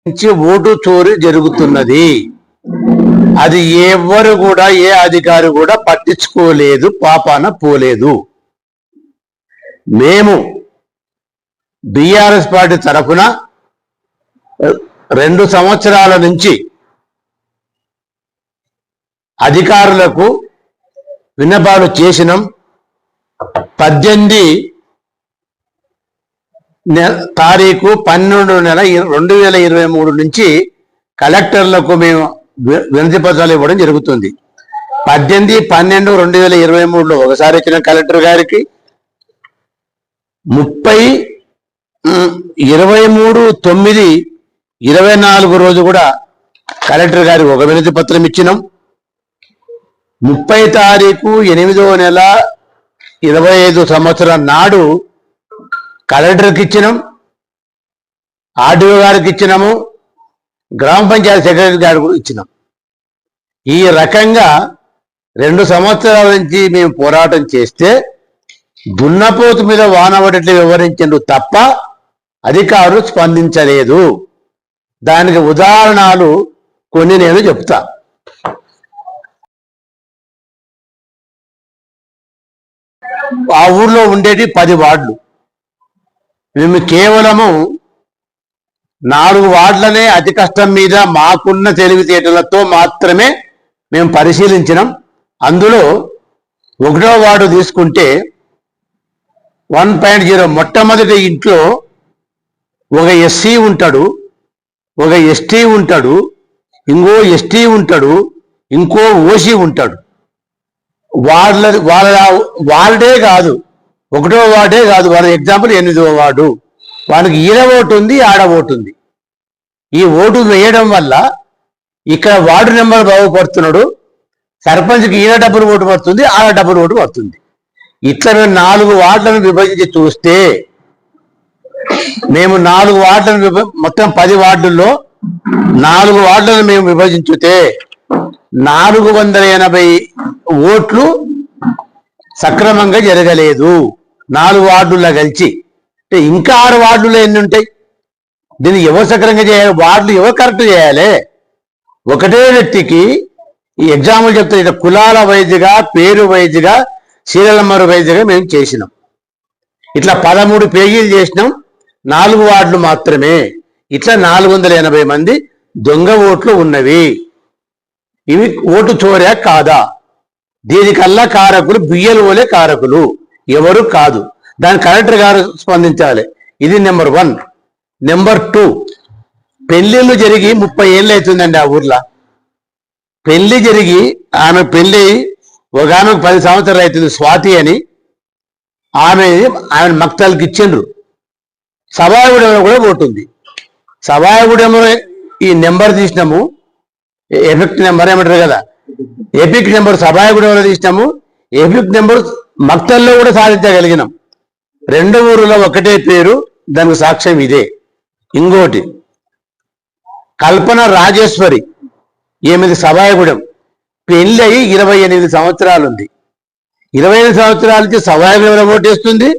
నుంచి ఓటు చోరీ జరుగుతున్నది. అది ఎవరు కూడా ఏ అధికారి కూడా పట్టించుకోలేదు, పాపాన పోలేదు. మేము బీఆర్ఎస్ పార్టీ తరఫున 2 సంవత్సరాల నుంచి అధికారులకు విన్నపాలు చేసినాం. 18 తారీఖు 12/2023 నుంచి కలెక్టర్లకు మేము వినతి పత్రాలు ఇవ్వడం జరుగుతుంది. 18/12/2023లో ఒకసారి ఇచ్చిన కలెక్టర్ గారికి, 23/9/24 రోజు కూడా కలెక్టర్ గారికి ఒక వినతి పత్రం ఇచ్చినాం. 30 తారీఖు 8వ నెల 25 సంవత్సరం నాడు కలెక్టర్కి ఇచ్చినాం, ఆర్డీఓ గారికి ఇచ్చినాము, గ్రామ పంచాయతీ సెక్రటరీ గారికి కూడా ఇచ్చినాం. ఈ రకంగా 2 సంవత్సరాల నుంచి మేము పోరాటం చేస్తే దున్నపోతు మీద వానబడేట్లు వివరించండు తప్ప అధికారులు స్పందించలేదు. దానికి ఉదాహరణలు కొన్ని నేను చెప్తా. ఆ ఊర్లో ఉండేటి 10 వార్డులు. మేము కేవలము 4 వార్డులనే అతి కష్టం మీద మాకున్న తెలివితేటలతో మాత్రమే మేము పరిశీలించినాం. అందులో 1వ వార్డు తీసుకుంటే 1.0 మొట్టమొదటి ఇంట్లో ఒక ఎస్సీ ఉంటాడు, ఒక ఎస్టీ ఉంటాడు, ఇంకో ఎస్టీ ఉంటాడు, ఇంకో ఓసీ ఉంటాడు. వార్డే కాదు, 1వ వార్డే కాదు, వాళ్ళ ఎగ్జాంపుల్ 8వ వార్డు. వాళ్ళకి ఈడ ఓటు ఉంది, ఆడ ఓటు ఉంది. ఈ ఓటు వేయడం వల్ల ఇక్కడ వార్డు నెంబర్ బాగుపడుతున్నాడు, సర్పంచ్కి ఈడ డబ్బులు ఓటు పడుతుంది, ఆడ డబ్బులు ఓటు పడుతుంది. ఇట్లా 4 వార్డులను విభజించి చూస్తే మేము 4 వార్డులను మొత్తం 10 వార్డుల్లో 4 వార్డులను మేము విభజించితే 480 ఓట్లు సక్రమంగా జరగలేదు 4 వార్డుల్లో కలిసి. ఇంకా 6 వార్డుల్లో ఎన్ని ఉంటాయి? దీన్ని ఎవరు సక్రమంగా చేయాలి? వార్డులు ఎవరు కరెక్ట్ చేయాలి? ఒకటే వ్యక్తికి ఈ ఎగ్జాంపుల్ చెప్తే ఇట్లా కులాల వైద్యగా, పేరు వైద్యగా, సీరియల్ నెంబర్ వైద్యగా మేము చేసినాం. ఇట్లా 13 పేజీలు చేసినాం. 4 వార్డులు మాత్రమే. ఇట్లా 480 మంది దొంగ ఓట్లు ఉన్నవి. ఇవి ఓటు చోర్యా కాదా? దీనికల్లా కారకులు బియ్యలువలే కారకులు, ఎవరు కాదు. దాని కలెక్టర్ గారు స్పందించాలి. ఇది నెంబర్ 1. నెంబర్ 2, పెళ్లిళ్ళు జరిగి 30 ఏళ్ళు అవుతుందండి ఆ ఊర్లో. పెళ్లి జరిగి ఆమె పెళ్లి ఒకనొక 10 సంవత్సరాలు అవుతుంది, స్వాతి అని. ఆమె మక్తల్కి ఇచ్చిండ్రు. సభాయగూడెంలో కూడా ఓటు ఉంది. సభాయగూడెంలో ఈ నెంబర్ తీసినాము, ఎఫెక్ట్ నెంబర్ ఏమంటారు కదా, ఎపిక్ నెంబర్ సభాయగూడెంలో తీసినాము, ఎపిక్ నెంబర్ మక్తల్లో కూడా సాధించగలిగినాం. 2 ఊరులో ఒకటే పేరు, దానికి సాక్ష్యం ఇదే. ఇంకోటి కల్పన రాజేశ్వరి, ఈమెది సభాయగూడెం, పెళ్ళి అయ్యి 28 సంవత్సరాలు ఉంది. 28 సంవత్సరాల నుంచి సభాయగూడెంలో ఓటేస్తుంది.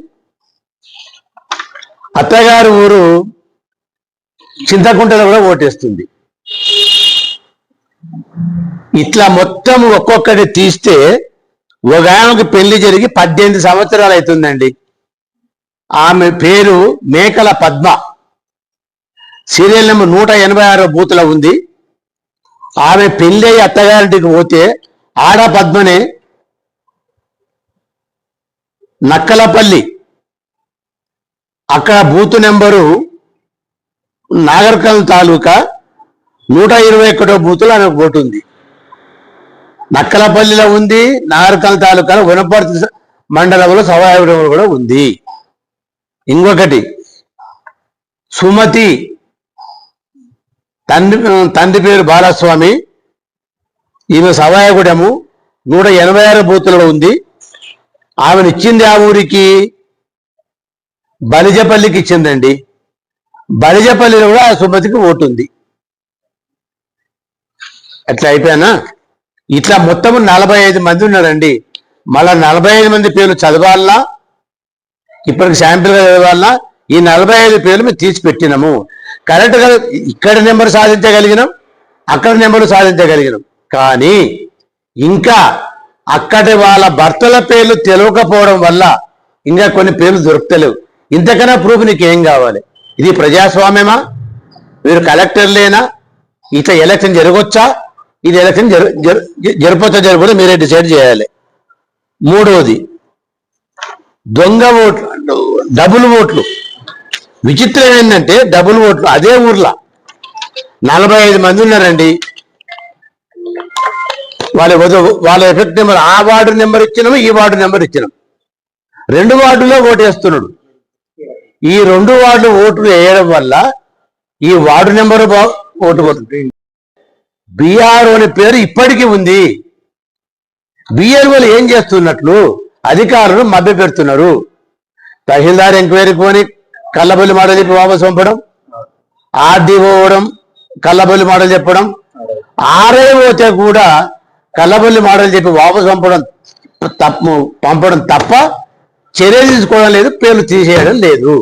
అత్తగారు ఊరు చింతకుంటలో కూడా ఓటేస్తుంది. ఇట్లా మొత్తం ఒక్కొక్కటి తీస్తే ఒక ఆమెకు పెళ్లి జరిగి 18 సంవత్సరాలు అవుతుందండి. ఆమె పేరు మేకల పద్మ, సీరియల్ నెంబర్ 186 బూతులో ఉంది. ఆమె పెళ్లి అయ్యి అత్తగారింటికి పోతే ఆడ పద్మనే నక్కలపల్లి, అక్కడ బూతు నెంబరు నాగర్కల్ తాలూకా 121 బూతులో ఆమెకు ఓటు ఉంది. నక్కలపల్లిలో ఉంది, నాగర్కల్ తాలూకాలో వనపర్తి మండలంలో సభాయగూడెంలో కూడా ఉంది. ఇంకొకటి సుమతి, తండ్రి పేరు బాలస్వామి, ఈమె సభాయగూడెము 186 బూతులలో ఉంది. ఆమెను ఇచ్చింది ఆ ఊరికి, బలిజపల్లికి ఇచ్చిందండి. బలిజపల్లిలో కూడా ఆ సుమతికి ఓటు ఉంది. అట్లా అయిపోయానా? ఇట్లా మొత్తం 45 మంది ఉన్నారండి. మళ్ళా 45 మంది పేర్లు చదవాలన్నా, ఇప్పటికి శాంపిల్గా చదవాలన్నా, ఈ 45 పేర్లు మేము తీసి పెట్టినాము. కరెక్ట్ గా ఇక్కడ నెంబర్ సాధించగలిగినాం, అక్కడ నెంబర్ సాధించగలిగినాం. కానీ ఇంకా అక్కడి వాళ్ళ భర్తల పేర్లు తెలియకపోవడం వల్ల ఇంకా కొన్ని పేర్లు దొరుకుతలేవు. ఇంతకన్నా ప్రూఫ్ నీకు ఏం కావాలి? ఇది ప్రజాస్వామ్యమా? మీరు కలెక్టర్లేనా? ఇట్లా ఎలక్షన్ జరగొచ్చా? ఇది ఎలక్షన్ జరపొచ్చా జరగదు మీరే డిసైడ్ చేయాలి. మూడవది దొంగ ఓట్లు, డబుల్ ఓట్లు. విచిత్రం ఏంటంటే డబుల్ ఓట్లు అదే ఊర్లో 45 మంది ఉన్నారండి. వాళ్ళ ఎఫెక్ట్ నెంబర్ ఆ వార్డు నెంబర్ ఇచ్చినాము, ఈ వార్డు నెంబర్ ఇచ్చినాం. 2 వార్డులో ఓటు వేస్తున్నాడు. ఈ 2 వార్డులు ఓట్లు వేయడం వల్ల ఈ వార్డు నెంబరు ఓటు పోతుంది. బిఆర్ఓ అనే పేరు ఇప్పటికీ ఉంది. బిఆర్ఓలు ఏం చేస్తున్నట్లు అధికారులు మభ్య పెడుతున్నారు. తహసీల్దార్ ఎంక్వైరీకి పోని కళ్ళబొల్లి మాటలు చెప్పి వాపసు పంపడం, ఆర్డీఓ అవడం కళ్ళబొల్లి మాటలు చెప్పడం, ఆర్ఐ పోతే కూడా కళ్ళబొల్లి మాటలు చెప్పి వాపసు పంపడం తప్ప చర్య తీసుకోవడం లేదు, పేర్లు తీసేయడం లేదు.